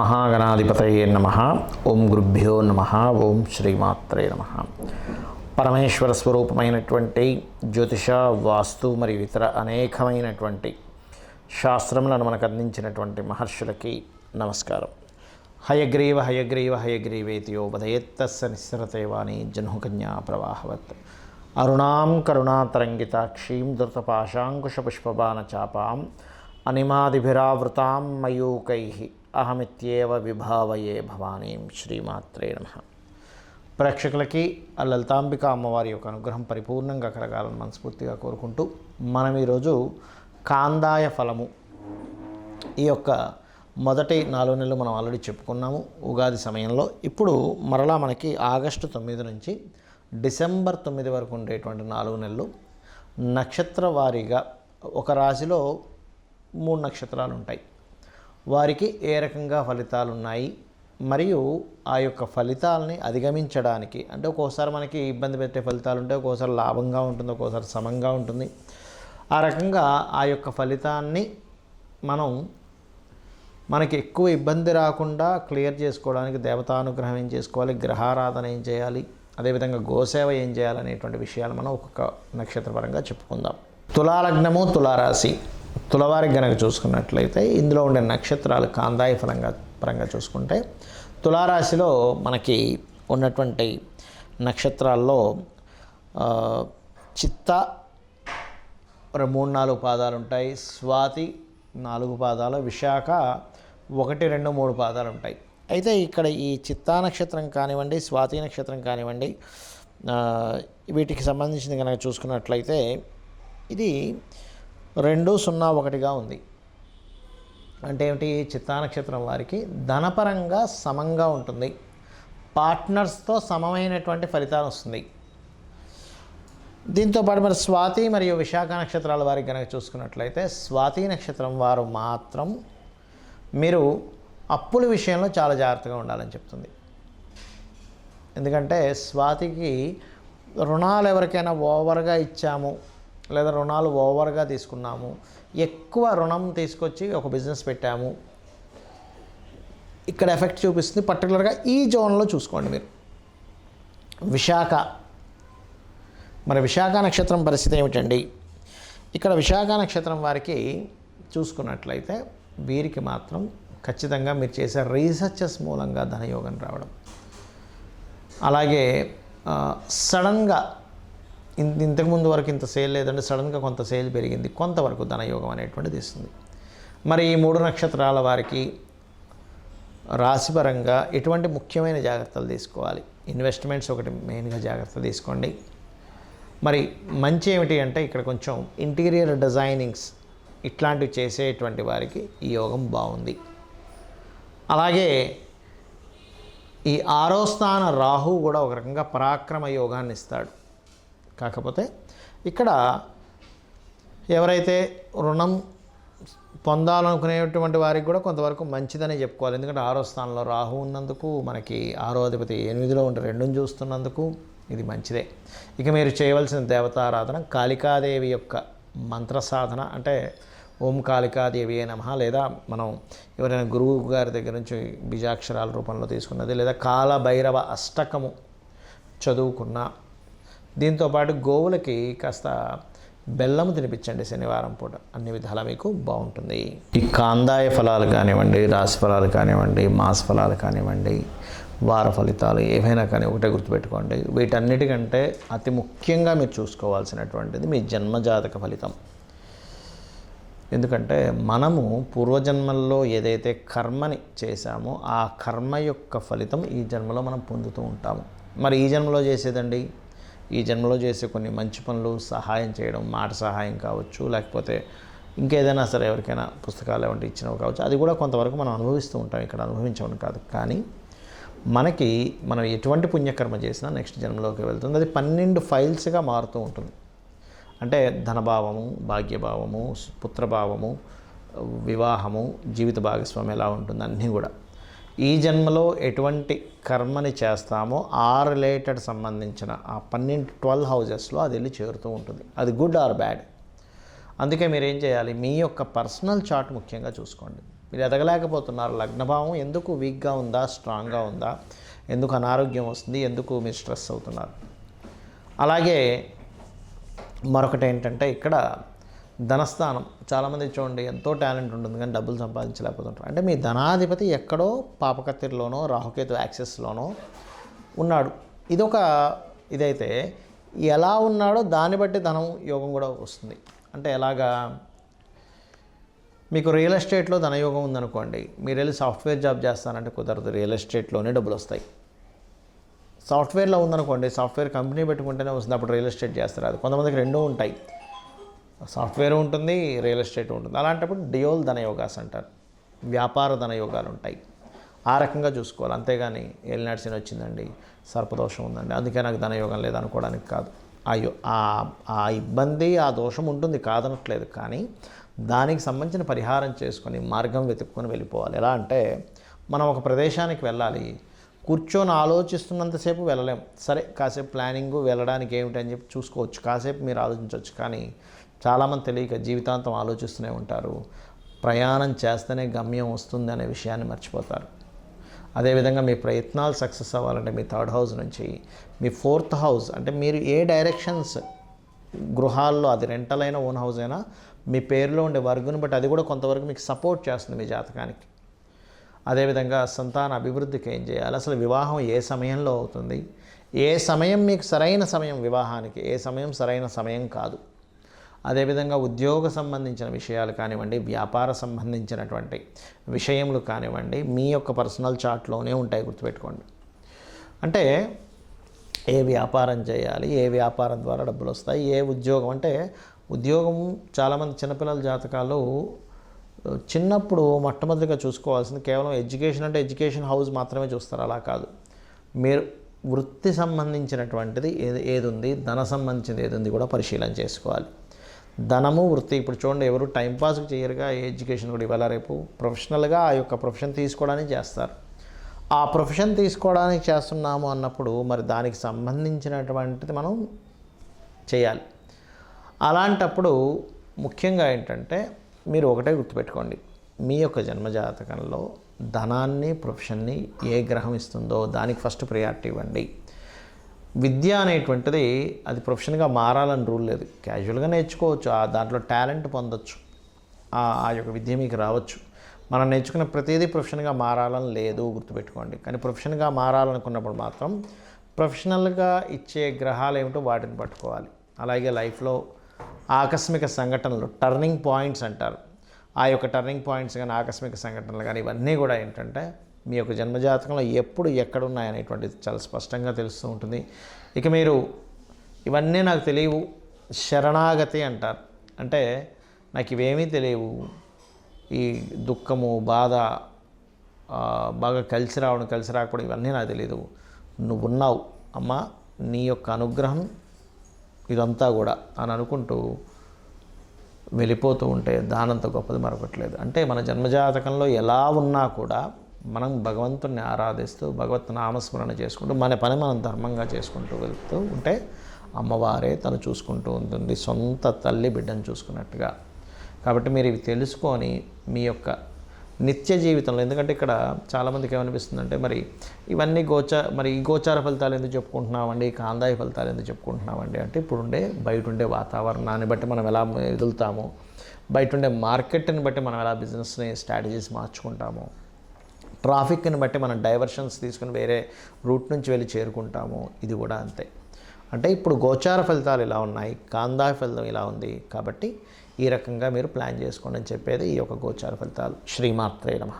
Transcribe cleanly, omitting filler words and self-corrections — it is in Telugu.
మహాగణాధిపతయే నమః. ఓం గురుభ్యో నమః. ఓం శ్రీమాత్రే నమః. పరమేశ్వర స్వరూపమైనటువంటి జ్యోతిష, వాస్తు మరియు ఇతర అనేకమైనటువంటి శాస్త్రములను మనకు అందించినటువంటి మహర్షులకి నమస్కారం. హయగ్రీవ హయగ్రీవ హయగ్రీవేతియో వదయేత్తస్య నిస్సరతే వాణి జహ్నుకన్యా ప్రవాహవత్. అరుణాం కరుణాతరంగితాక్షీం ధృతపాశాంకుశపుష్పబాణచాపాం అనిమాదిభిరావృతాం మయూకైః అహమిత్యేవ విభావయే భవానీం. శ్రీమాత్రే నమః. ప్రేక్షకులకి ఆ లలితాంబిక అమ్మవారి యొక్క అనుగ్రహం పరిపూర్ణంగా కలగాలని మనస్ఫూర్తిగా కోరుకుంటూ మనం ఈరోజు కాందాయ ఫలము ఈ యొక్క మొదటి 4 నెలలు మనం ఆల్రెడీ చెప్పుకున్నాము ఉగాది సమయంలో. ఇప్పుడు మరలా మనకి ఆగస్టు 9 నుంచి డిసెంబర్ 9 వరకు ఉండేటువంటి 4 నెలలు నక్షత్ర వారీగా ఒక రాశిలో 3 నక్షత్రాలు ఉంటాయి. వారికి ఏ రకంగా ఫలితాలు ఉన్నాయి మరియు ఆ యొక్క ఫలితాలని అధిగమించడానికి, అంటే ఒక్కోసారి మనకి ఇబ్బంది పెట్టే ఫలితాలు ఉంటాయి, ఒక్కోసారి లాభంగా ఉంటుంది, ఒక్కోసారి సమంగా ఉంటుంది. ఆ రకంగా ఆ యొక్క ఫలితాన్ని మనకి ఎక్కువ ఇబ్బంది రాకుండా క్లియర్ చేసుకోవడానికి దేవతానుగ్రహం ఏం చేసుకోవాలి, గ్రహారాధన ఏం చేయాలి, అదేవిధంగా గోసేవ ఏం చేయాలనేటువంటి విషయాలు మనం ఒక్కొక్క నక్షత్రపరంగా చెప్పుకుందాం. తులాలగ్నము, తులారాశి, తులవారికి గనక చూసుకున్నట్లయితే ఇందులో ఉండే నక్షత్రాలు కాందాయ పరంగా చూసుకుంటే తులారాశిలో మనకి ఉన్నటువంటి నక్షత్రాల్లో చిత్త 3-4 పాదాలు ఉంటాయి, స్వాతి 4 పాదాలు, విశాఖ 1-2-3 పాదాలు ఉంటాయి. అయితే ఇక్కడ ఈ చిత్తా నక్షత్రం కానివ్వండి, స్వాతి నక్షత్రం కానివ్వండి, వీటికి సంబంధించింది కనుక చూసుకున్నట్లయితే ఇది 2-0-1గా ఉంది. అంటే ఏమిటి? చిత్తా నక్షత్రం వారికి ధనపరంగా సమంగా ఉంటుంది, పార్ట్నర్స్తో సమమైనటువంటి ఫలితాలు వస్తుంది. దీంతోపాటు మరి స్వాతి మరియు విశాఖ నక్షత్రాల వారికి కనుక చూసుకున్నట్లయితే స్వాతి నక్షత్రం వారు మాత్రం మీరు అప్పుల విషయంలో చాలా జాగ్రత్తగా ఉండాలని చెప్తుంది. ఎందుకంటే స్వాతికి రుణాలు ఎవరికైనా ఓవర్గా ఇచ్చాము లేదా రుణాలు ఓవర్గా తీసుకున్నాము, ఎక్కువ రుణం తీసుకొచ్చి ఒక బిజినెస్ పెట్టాము, ఇక్కడ ఎఫెక్ట్ చూపిస్తుంది. పర్టికులర్గా ఈ జోన్లో చూసుకోండి మీరు. విశాఖ, మరి విశాఖ నక్షత్రం పరిస్థితి ఏమిటండి? ఇక్కడ విశాఖ నక్షత్రం వారికి చూసుకున్నట్లయితే వీరికి మాత్రం ఖచ్చితంగా మీరు చేసే రీసెర్చెస్ మూలంగా ధనయోగం రావడం, అలాగే సడన్గా ఇంతకుముందు వరకు ఇంత సేల్ లేదంటే సడన్గా కొంత సేల్ పెరిగింది, కొంతవరకు ధనయోగం అనేటువంటిది ఇస్తుంది. మరి ఈ 3 నక్షత్రాల వారికి రాశిపరంగా ఎటువంటి ముఖ్యమైన జాగ్రత్తలు తీసుకోవాలి? ఇన్వెస్ట్మెంట్స్ ఒకటి మెయిన్గా జాగ్రత్త తీసుకోండి. మరి మంచి ఏమిటి అంటే ఇక్కడ కొంచెం ఇంటీరియర్ డిజైనింగ్స్ ఇట్లాంటివి చేసేటువంటి వారికి ఈ యోగం బాగుంది. అలాగే ఈ 6వ స్థాన రాహు కూడా ఒక రకంగా పరాక్రమ యోగాన్ని ఇస్తాడు. కాకపోతే ఇక్కడ ఎవరైతే రుణం పొందాలనుకునేటువంటి వారికి కూడా కొంతవరకు మంచిదని చెప్పుకోవాలి. ఎందుకంటే 6వ స్థానంలో రాహు ఉన్నందుకు, మనకి 6వ అధిపతి 8లో ఉంటే 2ని చూస్తున్నందుకు ఇది మంచిదే. ఇక మీరు చేయవలసిన దేవతారాధన కాళికాదేవి యొక్క మంత్ర సాధన, అంటే ఓం కాళికాదేవి నమః, లేదా మనం ఎవరైనా గురువు గారి దగ్గర నుంచి బీజాక్షరాల రూపంలో తీసుకున్నది, లేదా కాలభైరవ అష్టకము చదువుకున్న. దీంతోపాటు గోవులకి కాస్త బెల్లము తినిపించండి శనివారం పూట, అన్ని విధాలా మీకు బాగుంటుంది. ఈ కాందాయ ఫలాలు కానివ్వండి, రాశి ఫలాలు కానివ్వండి, మాస ఫలాలు కానివ్వండి, వార ఫలితాలు ఏవైనా కానీ ఒకటే గుర్తుపెట్టుకోండి, వీటన్నిటికంటే అతి ముఖ్యంగా మీరు చూసుకోవాల్సినటువంటిది మీ జన్మజాతక ఫలితం. ఎందుకంటే మనము పూర్వజన్మల్లో ఏదైతే కర్మని చేశామో ఆ కర్మ యొక్క ఫలితం ఈ జన్మలో మనం పొందుతూ ఉంటాము. మరి ఈ జన్మలో చేసేదండి, ఈ జన్మలో చేసే కొన్ని మంచి పనులు, సహాయం చేయడం, మాట సహాయం కావచ్చు, లేకపోతే ఇంకేదైనా సరే ఎవరికైనా పుస్తకాలు ఏమంటే ఇచ్చినవి కావచ్చు, అది కూడా కొంతవరకు మనం అనుభవిస్తూ ఉంటాం, ఇక్కడ అనుభవించడం కాదు. కానీ మనం ఎటువంటి పుణ్యకర్మ చేసినా నెక్స్ట్ జన్మలోకి వెళ్తుంది. అది 12 ఫైల్స్గా మారుతూ ఉంటుంది. అంటే ధనభావము, భాగ్యభావము, పుత్రభావము, వివాహము, జీవిత భాగస్వామి ఎలా ఉంటుంది అన్నీ కూడా ఈ జన్మలో ఎటువంటి కర్మని చేస్తామో ఆ రిలేటెడ్ సంబంధించిన ఆ 12 హౌజెస్లో అది వెళ్ళి చేరుతూ ఉంటుంది. అది గుడ్ ఆర్ బ్యాడ్. అందుకే మీరు ఏం చేయాలి, మీ యొక్క పర్సనల్ చార్ట్ ముఖ్యంగా చూసుకోండి. మీరు ఎదగలేకపోతున్నారు. లగ్నభావం ఎందుకు వీక్గా ఉందా, స్ట్రాంగ్గా ఉందా, ఎందుకు అనారోగ్యం వస్తుంది, ఎందుకు మీరు స్ట్రెస్ అవుతున్నారు. అలాగే మరొకటి ఏంటంటే ఇక్కడ ధనస్థానం. చాలామంది చూడండి ఎంతో టాలెంట్ ఉంటుంది కానీ డబ్బులు సంపాదించలేకపోతుంటారు. అంటే మీ ధనాధిపతి ఎక్కడో పాపకత్తిరిలోనో రాహుకేతు యాక్సెస్లోనో ఉన్నాడు. ఇదైతే ఎలా ఉన్నాడో దాన్ని బట్టి ధనం యోగం కూడా వస్తుంది. అంటే ఎలాగా, మీకు రియల్ ఎస్టేట్లో ధనయోగం ఉందనుకోండి, మీరు వెళ్ళి సాఫ్ట్వేర్ జాబ్ చేస్తానంటే కుదరదు, రియల్ ఎస్టేట్లోనే డబ్బులు వస్తాయి. సాఫ్ట్వేర్లో ఉందనుకోండి, సాఫ్ట్వేర్ కంపెనీ పెట్టుకుంటేనే వస్తుంది, అప్పుడు రియల్ ఎస్టేట్ చేస్తారు. అది కొంతమందికి రెండూ ఉంటాయి, సాఫ్ట్వేర్ ఉంటుంది, రియల్ ఎస్టేట్ ఉంటుంది. అలాంటప్పుడు డియోల్ ధనయోగాస్ అంటారు, వ్యాపార ధనయోగాలు ఉంటాయి. ఆ రకంగా చూసుకోవాలి. అంతేగాని ఏలినాటి శని వచ్చిందండి, సర్పదోషం ఉందండి, అందుకే నాకు ధనయోగం లేదనుకోవడానికి కాదు. అయ్యో ఆ ఇబ్బంది, ఆ దోషం ఉంటుంది, కాదనట్లేదు. కానీ దానికి సంబంధించిన పరిహారం చేసుకొని మార్గం వెతుక్కొని వెళ్ళిపోవాలి. ఎలా అంటే, మనం ఒక ప్రదేశానికి వెళ్ళాలి, కూర్చొని ఆలోచిస్తున్నంతసేపు వెళ్ళలేం. సరే కాసేపు ప్లానింగు, వెళ్ళడానికి ఏమిటని చెప్పి చూసుకోవచ్చు, కాసేపు మీరు ఆలోచించవచ్చు. కానీ చాలామంది తెలియక జీవితాంతం ఆలోచిస్తూనే ఉంటారు. ప్రయాణం చేస్తేనే గమ్యం వస్తుంది అనే విషయాన్ని మర్చిపోతారు. అదేవిధంగా మీ ప్రయత్నాలు సక్సెస్ అవ్వాలంటే మీ 3rd హౌస్ నుంచి మీ 4th హౌస్, అంటే మీరు ఏ డైరెక్షన్స్ గృహాల్లో, అది రెంటల్ అయినా ఓన్ హౌస్ అయినా, మీ పేరులో ఉండే వర్గుని బట్టి అది కూడా కొంతవరకు మీకు సపోర్ట్ చేస్తుంది మీ జాతకానికి. అదేవిధంగా సంతాన అభివృద్ధికి ఏం చేయాలి, అసలు వివాహం ఏ సమయంలో అవుతుంది, ఏ సమయం మీకు సరైన సమయం వివాహానికి, ఏ సమయం సరైన సమయం కాదు. అదేవిధంగా ఉద్యోగ సంబంధించిన విషయాలు కానివ్వండి, వ్యాపార సంబంధించినటువంటి విషయములు కానివ్వండి, మీ యొక్క పర్సనల్ చార్ట్లోనే ఉంటాయి, గుర్తుపెట్టుకోండి. అంటే ఏ వ్యాపారం చేయాలి, ఏ వ్యాపారం ద్వారా డబ్బులు వస్తాయి, ఏ ఉద్యోగం, అంటే ఉద్యోగం చాలామంది చిన్నపిల్లల జాతకాలు చిన్నప్పుడు మొట్టమొదటిగా చూసుకోవాల్సింది కేవలం ఎడ్యుకేషన్, అంటే ఎడ్యుకేషన్ హౌస్ మాత్రమే చూస్తారు. అలా కాదు, మీరు వృత్తి సంబంధించినటువంటిది ఏది ఉంది, ధన సంబంధించింది ఏది ఉంది కూడా పరిశీలన చేసుకోవాలి. ధనము, వృత్తి. ఇప్పుడు చూడండి, ఎవరు టైంపాస్కి చేయరుగా ఎడ్యుకేషన్ కూడా ఇవాళ రేపు ప్రొఫెషనల్గా ఆ యొక్క ప్రొఫెషన్ తీసుకోవడానికి చేస్తారు. ఆ ప్రొఫెషన్ తీసుకోవడానికి చేస్తున్నాము అన్నప్పుడు మరి దానికి సంబంధించినటువంటిది మనం చేయాలి. అలాంటప్పుడు ముఖ్యంగా ఏంటంటే, మీరు ఒకటే గుర్తుపెట్టుకోండి, మీ యొక్క జన్మజాతకంలో ధనాన్ని, ప్రొఫెషన్ని ఏ గ్రహం ఇస్తుందో దానికి ఫస్ట్ ప్రయారిటీ ఇవ్వండి. విద్య అనేటువంటిది అది ప్రొఫెషన్గా మారాలని రూల్ లేదు, క్యాజువల్గా నేర్చుకోవచ్చు, దాంట్లో టాలెంట్ పొందొచ్చు, ఆ యొక్క విద్య మీకు రావచ్చు. మనం నేర్చుకున్న ప్రతిదీ ప్రొఫెషన్గా మారాలని లేదు, గుర్తుపెట్టుకోండి. కానీ ప్రొఫెషన్గా మారాలనుకున్నప్పుడు మాత్రం ప్రొఫెషనల్గా ఇచ్చే గ్రహాలు ఏమిటో వాటిని పట్టుకోవాలి. అలాగే లైఫ్లో ఆకస్మిక సంఘటనలు, టర్నింగ్ పాయింట్స్ అంటారు, ఆ యొక్క టర్నింగ్ పాయింట్స్ కానీ, ఆకస్మిక సంఘటనలు కానీ, ఇవన్నీ కూడా ఏంటంటే మీ యొక్క జన్మజాతకంలో ఎప్పుడు ఎక్కడున్నాయనేటువంటిది చాలా స్పష్టంగా తెలుస్తూ ఉంటుంది. ఇక మీరు ఇవన్నీ నాకు తెలియవు, శరణాగతి అంటారు. అంటే నాకు ఇవేమీ తెలియవు, ఈ దుఃఖము, బాధ బాగా కలిసి రావడం, కలిసి రాకపోవడం, ఇవన్నీ నాకు తెలియదు, నువ్వు ఉన్నావు అమ్మ, నీ యొక్క అనుగ్రహం ఇదంతా కూడా అని అనుకుంటూ వెళ్ళిపోతూ ఉంటే దానంత గొప్పది మరొకట్లేదు. అంటే మన జన్మజాతకంలో ఎలా ఉన్నా కూడా మనం భగవంతుని ఆరాధిస్తూ, భగవత్ నామస్మరణ చేసుకుంటూ, మన పని మనం ధర్మంగా చేసుకుంటూ వెళ్తూ ఉంటే అమ్మవారే తను చూసుకుంటూ ఉంటుంది, సొంత తల్లి బిడ్డను చూసుకున్నట్టుగా. కాబట్టి మీరు ఇవి తెలుసుకొని మీ యొక్క నిత్య జీవితంలో, ఎందుకంటే ఇక్కడ చాలామందికి ఏమనిపిస్తుందంటే, మరి ఇవన్నీ మరి ఈ గోచార ఫలితాలు ఎందుకు చెప్పుకుంటున్నామండి, ఈ కాందాయ ఫలితాలు ఎందుకు చెప్పుకుంటున్నామండి అంటే, ఇప్పుడుండే బయట ఉండే వాతావరణాన్ని బట్టి మనం ఎలా ఎదుగుతామో, బయట ఉండే మార్కెట్ని బట్టి మనం ఎలా బిజినెస్ని స్ట్రాటజీస్ మార్చుకుంటామో, ట్రాఫిక్ని బట్టి మనం డైవర్షన్స్ తీసుకుని వేరే రూట్ నుంచి వెళ్ళి చేరుకుంటాము, ఇది కూడా అంతే. అంటే ఇప్పుడు గోచార ఫలితాలు ఇలా ఉన్నాయి, కాందాయ ఫలితం ఇలా ఉంది, కాబట్టి ఈ రకంగా మీరు ప్లాన్ చేసుకోండి అని చెప్పేది ఈ యొక్క గోచార ఫలితాలు. శ్రీమాత్రే నమః.